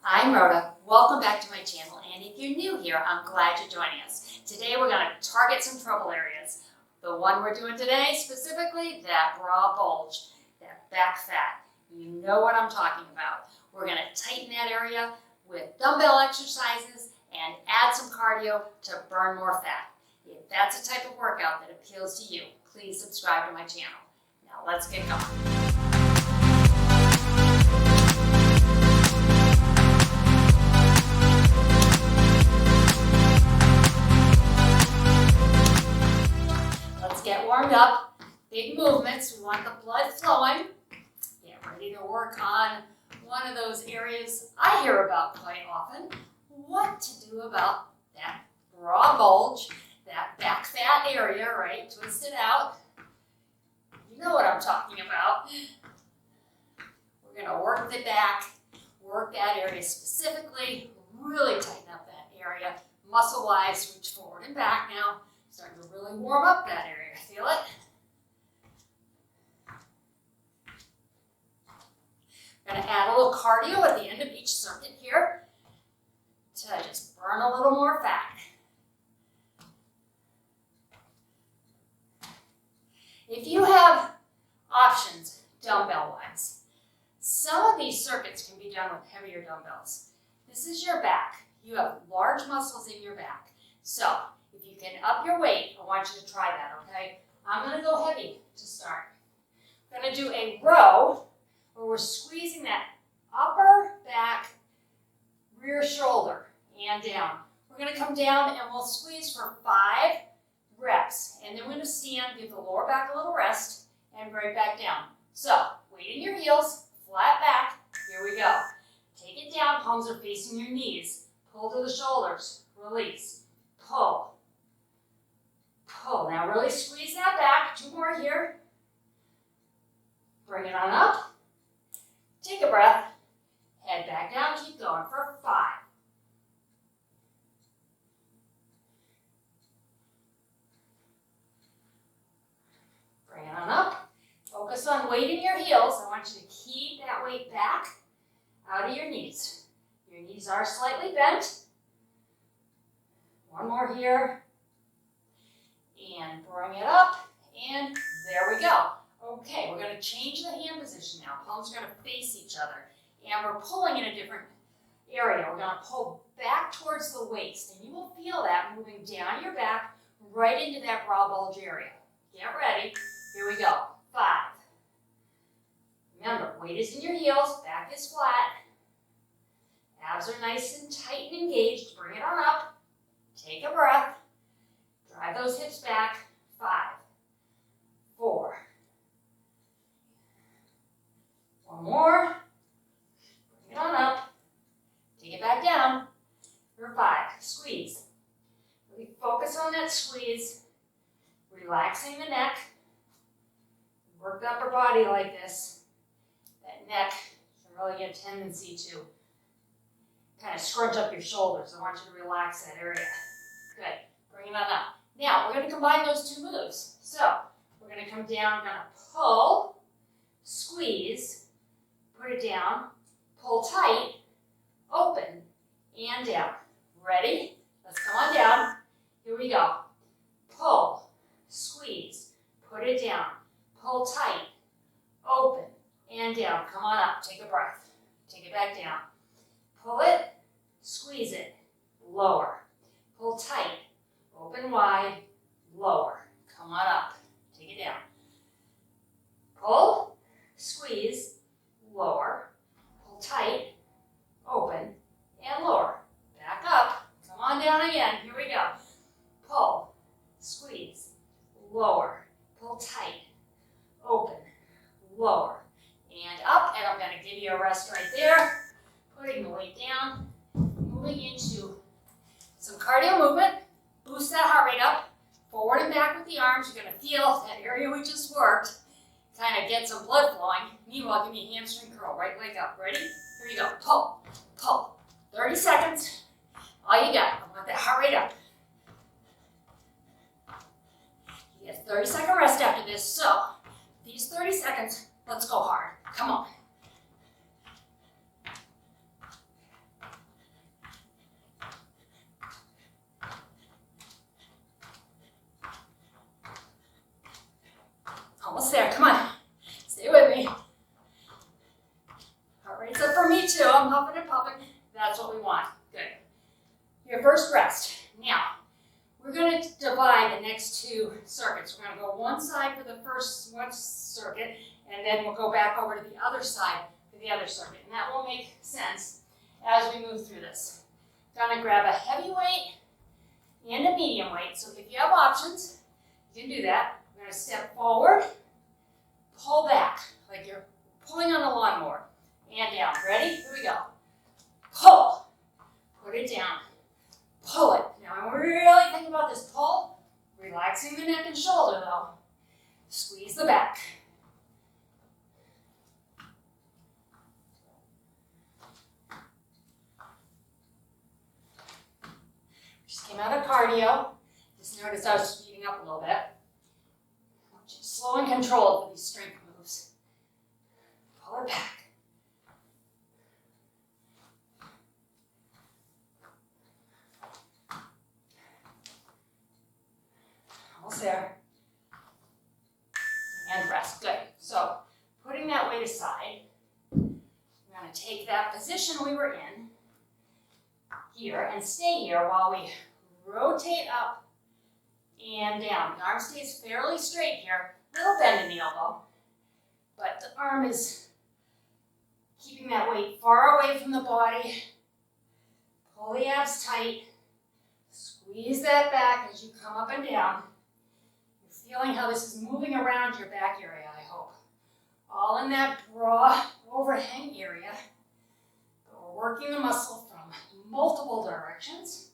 I'm Rhoda. Welcome back to my channel, and if you're new here, I'm glad you're joining us. Today we're going to target some trouble areas. The one we're doing today, specifically, that bra bulge, that back fat. You know what I'm talking about. We're going to tighten that area with dumbbell exercises and add some cardio to burn more fat. If that's the type of workout that appeals to you, please subscribe to my channel. Now let's get going. Get warmed up, big movements, we want the blood flowing. Get ready to work on one of those areas I hear about quite often, what to do about that bra bulge, that back fat area, right? Twist it out. You know what I'm talking about. We're gonna work the back, work that area specifically, really tighten up that area. Muscle-wise, reach forward and back now. Starting to really warm up that area. Feel it? I'm going to add a little cardio at the end of each circuit here to just burn a little more fat. If you have options dumbbell-wise, some of these circuits can be done with heavier dumbbells. This is your back. You have large muscles in your back. So, if you can up your weight, I want you to try that, okay? I'm going to go heavy to start. I'm going to do a row where we're squeezing that upper back, rear shoulder, and down. We're going to come down and we'll squeeze for 5 reps. And then we're going to stand, give the lower back a little rest, and bring it back down. So, weight in your heels, flat back. Here we go. Take it down, palms are facing your knees. Pull to the shoulders, release, pull. Pull. Now really squeeze that back. 2 more here. Bring it on up. Take a breath. Head back down. Keep going for 5. Bring it on up. Focus on weight in your heels. I want you to keep that weight back out of your knees. Your knees are slightly bent. 1 more here. And bring it up, and there we go. Okay, we're going to change the hand position now. Palms are going to face each other, and we're pulling in a different area. We're going to pull back towards the waist, and you will feel that moving down your back right into that bra bulge area. Get ready. Here we go. 5. Remember, weight is in your heels, back is flat. Abs are nice and tight and engaged. Bring it on up. Take a breath. Drive those hips back. 5, 4. 1 more. Bring it on up. Take it back down. For 5. Squeeze. Really focus on that squeeze. Relaxing the neck. Work the upper body like this. That neck can really get a tendency to kind of scrunch up your shoulders. I want you to relax that area. Good. Bring it on up. Now, we're going to combine those 2 moves. So, we're going to come down, we're going to pull, squeeze, put it down, pull tight, open, and down. Ready? Let's come on down. Here we go. Pull, squeeze, put it down, pull tight, open, and down. Come on up. Take a breath. Take it back down. Pull it, squeeze it, lower, pull tight, open wide, lower. Come on up. Take it down. Pull, squeeze, lower, pull tight, open, and lower. Back up. Come on down again. Here we go. Pull, squeeze, lower, pull tight, open, lower, and up. And I'm going to give you a rest right there. Putting the weight down, moving into some cardio movement. Boost that heart rate up, forward and back with the arms. You're going to feel that area we just worked, kind of get some blood flowing. Meanwhile, give me a hamstring curl, right leg up. Ready? Here you go. Pull, pull. 30 seconds. All you got. I want that heart rate up. You get a 30-second rest after this. So, these 30 seconds, let's go hard. Come on. Almost there, come on. Stay with me. Heart rate's up for me too. I'm huffing and puffing. That's what we want. Good. Your first rest. Now, we're going to divide the next two circuits. We're going to go one side for the first one circuit, and then we'll go back over to the other side for the other circuit. And that will make sense as we move through this. Going to grab a heavy weight and a medium weight. So if you have options, you can do that. We're going to step forward, pull back, like you're pulling on a lawnmower, and down. Ready? Here we go. Pull. Put it down. Pull it. Now, when we really think about this pull, relaxing the neck and shoulder though. Squeeze the back. Just came out of cardio. Just noticed I was speeding up a little bit. Just slow and controlled for these strength moves. Pull it back. Almost there. And rest. Good. So, putting that weight aside, we're going to take that position we were in here and stay here while we rotate up and down. The arm stays fairly straight here. Little bend in the elbow, but the arm is keeping that weight far away from the body. Pull the abs tight. Squeeze that back as you come up and down. You're feeling how this is moving around your back area, I hope. All in that broad overhang area. But we're working the muscle from multiple directions.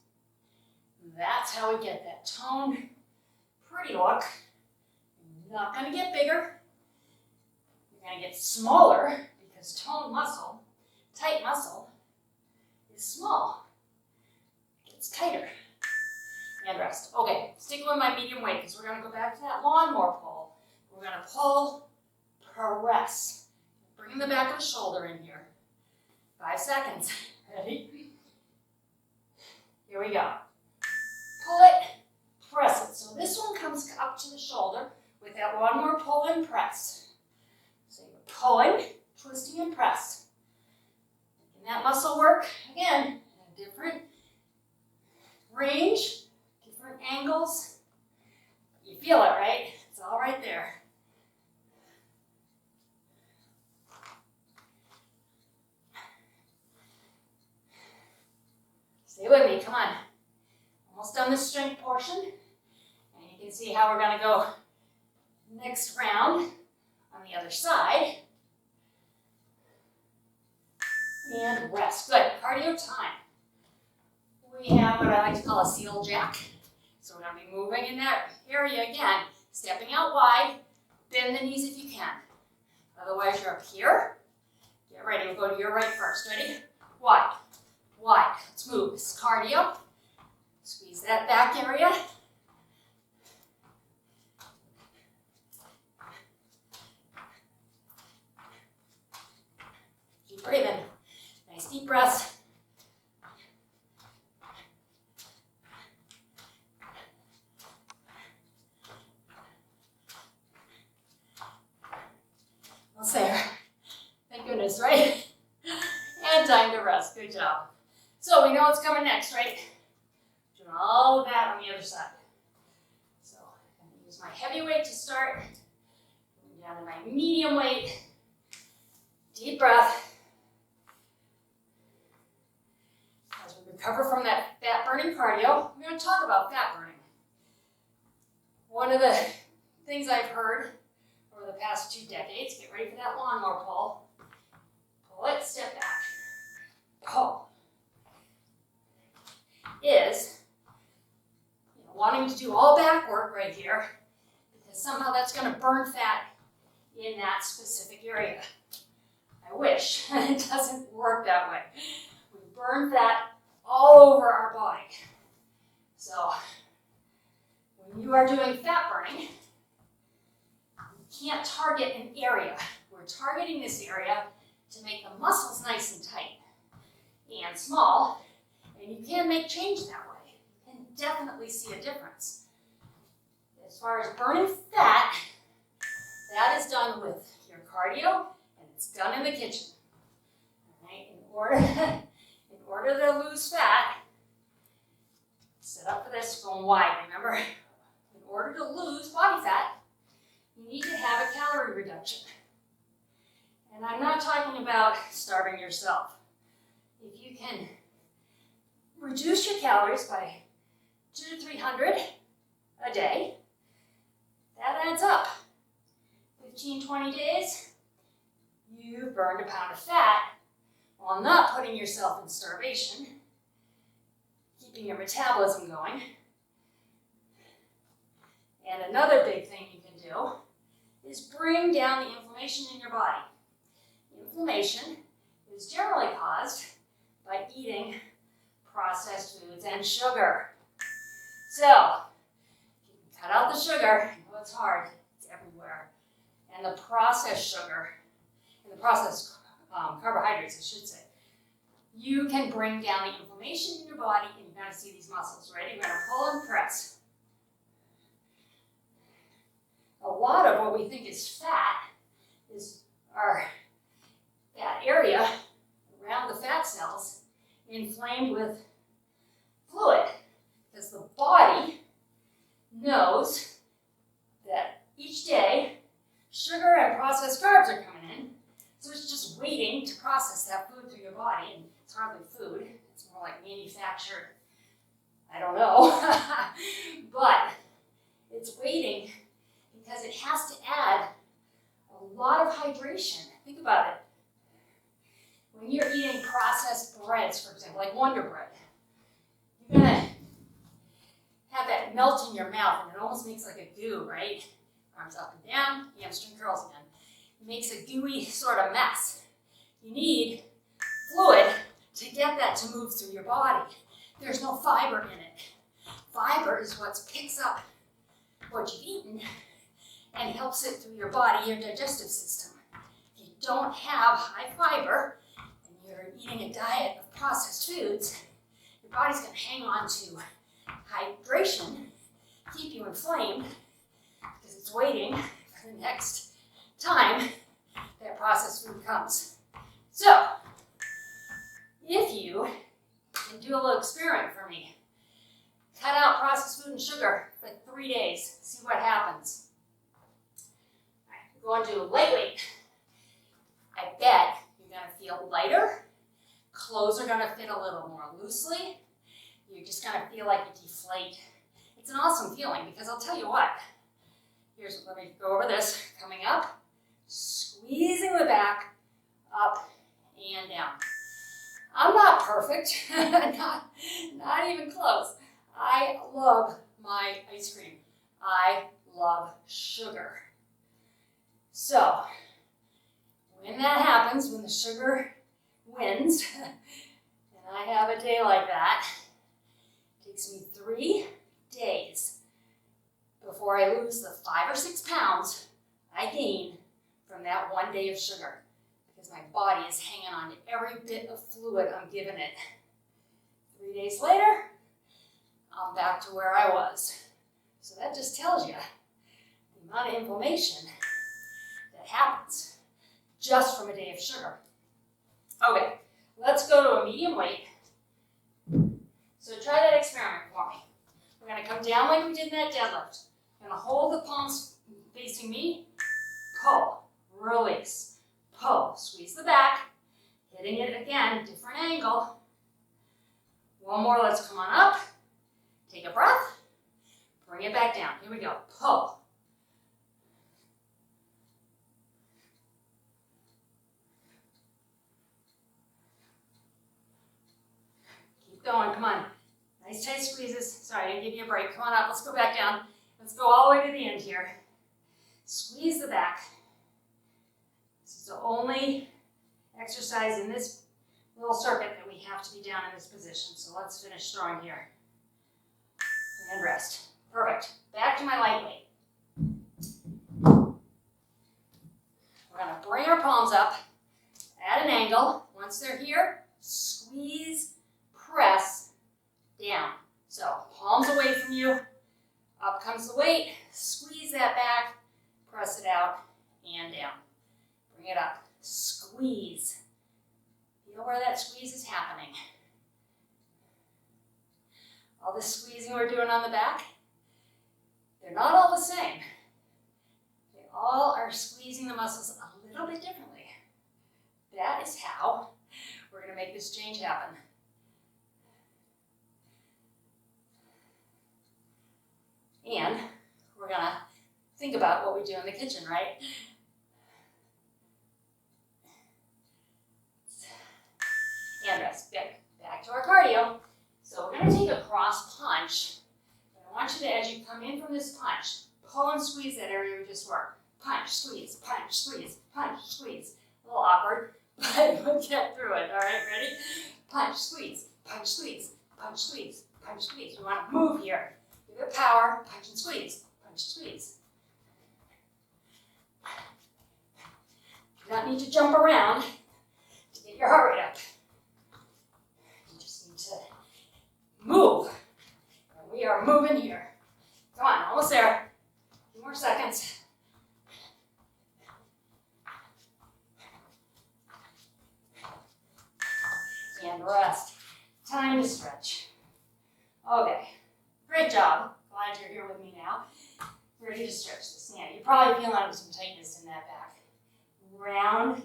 That's how we get that toned, pretty look. You're not going to get bigger. You're going to get smaller because toned muscle, tight muscle, is small. It gets tighter. And rest. Okay, stick with my medium weight because we're going to go back to that lawnmower pull. We're going to pull, press. Bring the back of the shoulder in here. 5 seconds. Ready? Here we go. Pull it, press it. So this one comes up to the shoulder with that lawnmower pull and press. So you're pulling, twisting, and press. Making that muscle work, again, in a different range, different angles. You feel it, right? It's all right there. Stay with me, come on. Almost done the strength portion. And you can see how we're going to go next round on the other side. And rest. Good. Cardio time. We have what I like to call a seal jack. So we're going to be moving in that area again. Stepping out wide. Bend the knees if you can. Otherwise, you're up here. Get ready. We'll go to your right first. Ready? Wide. Wide. Let's move. This is cardio. Squeeze that back area. Keep breathing. Nice deep breaths. Almost there. Thank goodness, right? And time to rest. Good job. So we know what's coming next, right? Doing all of that on the other side. So I'm going to use my heavy weight to start. Going down to my medium weight. Deep breath. As we recover from that fat burning cardio, we're going to talk about fat burning. One of the things I've heard over the past 2 decades, get ready for that lawnmower pull. Pull it, step back. Pull. Is wanting to do all back work right here because somehow that's going to burn fat in that specific area. I wish. It doesn't work that way. We burn fat all over our body. So when you are doing fat burning, you can't target an area. We're targeting this area to make the muscles nice and tight and small. And you can make change that way. You can definitely see a difference. As far as burning fat, That is done with your cardio, and it's done in the kitchen. All right? In order to lose fat, set up for this, going wide, remember? In order to lose body fat, you need to have a calorie reduction. And I'm not talking about starving yourself. If you can reduce your calories by 200 to 300 a day, that adds up. 15, 20 days, you've burned a pound of fat while not putting yourself in starvation, keeping your metabolism going. And another big thing you can do is bring down the inflammation in your body. Inflammation is generally caused by eating processed foods and sugar. So, you can cut out the sugar. I know it's hard, it's everywhere. And the processed sugar, and the processed carbohydrates, I should say, you can bring down the inflammation in your body, and you're going to see these muscles. Ready? You're going to pull and press. A lot of what we think is fat is our fat area around the fat cells inflamed with fluid, because the body knows that each day sugar and processed carbs are coming in, so it's just waiting to process that food through your body, and it's hardly food, it's more like manufactured, I don't know, but it's waiting because it has to add a lot of hydration. Think about it. When you're eating processed breads, for example, like Wonder Bread, you're going to have that melt in your mouth, and it almost makes like a goo, right? Arms up and down, hamstring curls again. It makes a gooey sort of mess. You need fluid to get that to move through your body. There's no fiber in it. Fiber is what picks up what you've eaten and helps it through your body, your digestive system. If you don't have high fiber and you're eating a diet of processed foods, your body's going to hang on to hydration, keep you inflamed, because it's waiting for the next time that processed food comes. So, if you can do a little experiment for me, cut out processed food and sugar for 3 days, see what happens. All right, we're going to lightweight. I bet you're going to feel lighter. Clothes are going to fit a little more loosely. You're just going to feel like you deflate. It's an awesome feeling, because I'll tell you what. Let me go over this. Coming up, squeezing the back, up and down. I'm not perfect, not even close. I love my ice cream. I love sugar. So, when that happens, when the sugar wins, and I have a day like that, it takes me 3 days before I lose the 5 or 6 pounds I gain from that 1 day of sugar, because my body is hanging on to every bit of fluid I'm giving it. 3 days later, I'm back to where I was. So that just tells you the amount of inflammation that happens just from a day of sugar. Okay, let's go to a medium weight. So try that experiment for me. We're going to come down like we did in that deadlift. I'm going to hold the palms facing me, pull, release, pull, squeeze the back, hitting it again, different angle. One more, let's come on up, take a breath, bring it back down. Here we go, pull. Keep going, come on. Nice tight squeezes. Sorry, I didn't give you a break. Come on up, let's go back down. Let's go all the way to the end here. Squeeze the back. This is the only exercise in this little circuit that we have to be down in this position. So let's finish throwing here. And rest. Perfect. Back to my light weight. We're going to bring our palms up at an angle. Once they're here, squeeze, press, down. So palms away from you. Up comes the weight. Squeeze that back. Press it out. that squeeze is happening. All this squeezing we're doing on the back, they're not all the same. They all are squeezing the muscles a little bit differently. That is how we're going to make this change happen. And we're going to think about what we do in the kitchen, right? And rest. Back to our cardio. So we're going to take a cross punch. And I want you to, as you come in from this punch, pull and squeeze that area we just worked. Punch, squeeze, punch, squeeze, punch, squeeze. A little awkward, but we'll get through it. All right, ready? Punch, squeeze, punch, squeeze, punch, squeeze, punch, squeeze. We want to move here. Give it power, punch and squeeze, punch, squeeze. You don't need to jump around to get your heart rate up. You just need to move. And we are moving here. Come on, almost there. A few more seconds. And rest. Time to stretch. Okay, great job. Glad you're here with me now. Ready to stretch this. Now, you're probably feeling some tightness in that back. Round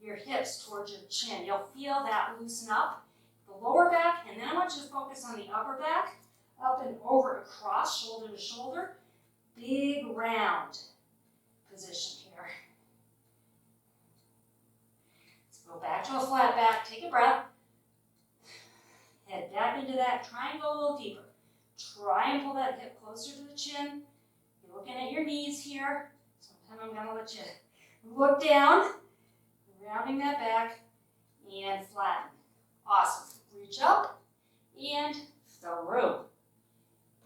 your hips towards your chin. You'll feel that loosen up. The lower back, and then I want you to focus on the upper back, up and over, across, shoulder to shoulder. Big round position here. Let's go back to a flat back. Take a breath. Head back into that triangle a little deeper. Try and pull that hip closer to the chin. You're looking at your knees here. Sometimes I'm going to let you look down, rounding that back, and flatten. Awesome. Reach up and through.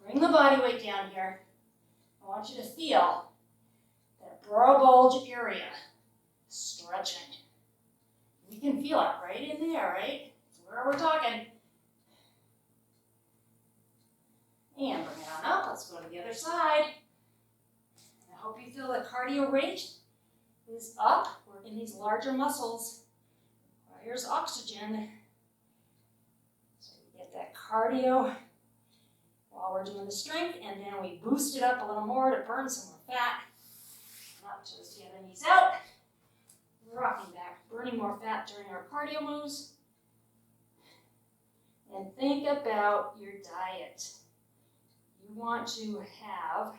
Bring the body weight down here. I want you to feel that BRA bulge area stretching. You can feel it right in there, right? That's where we're talking. And bring it on up. Let's go to the other side. And I hope you feel the cardio rate is up. We're in these larger muscles. Well, here's oxygen. So we get that cardio while we're doing the strength, and then we boost it up a little more to burn some more fat. Up, toes together, knees out. Rocking back, burning more fat during our cardio moves. And think about your diet. You want to have,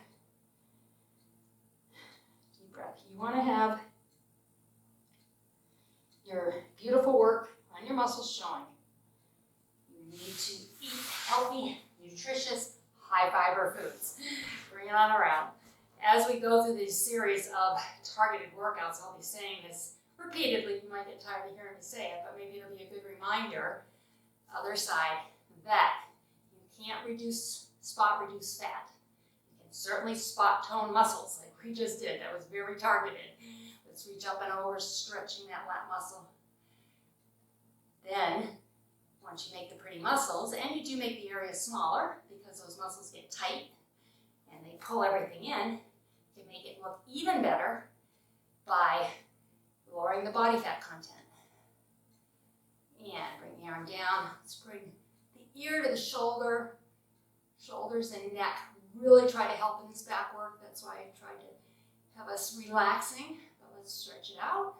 deep breath, you want to have your beautiful work on your muscles showing. You need to eat healthy, nutritious, high fiber foods. Bring it on around. As we go through these series of targeted workouts, I'll be saying this repeatedly. You might get tired of hearing me say it, but maybe it'll be a good reminder, other side, that you can't spot reduce fat. You can certainly spot tone muscles like we just did. That was very targeted. Let's reach up and over, stretching that lat muscle. Then, once you make the pretty muscles, and you do make the area smaller because those muscles get tight and they pull everything in, you can make it look even better by lowering the body fat content. And bring the arm down. Let's bring the ear to the shoulder, shoulders and neck. Really try to help in this back work. That's why I tried to have us relaxing. But let's stretch it out.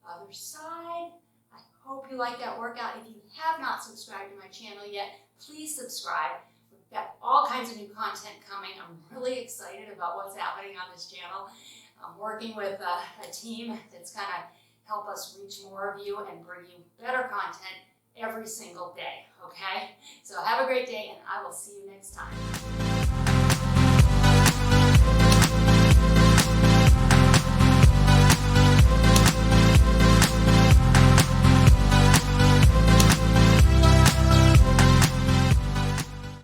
Other side. I hope you like that workout. If you have not subscribed to my channel yet, please subscribe. We've got all kinds of new content coming. I'm really excited about what's happening on this channel. I'm working with a team that's going to help us reach more of you and bring you better content every single day, okay? So have a great day, and I will see you next time.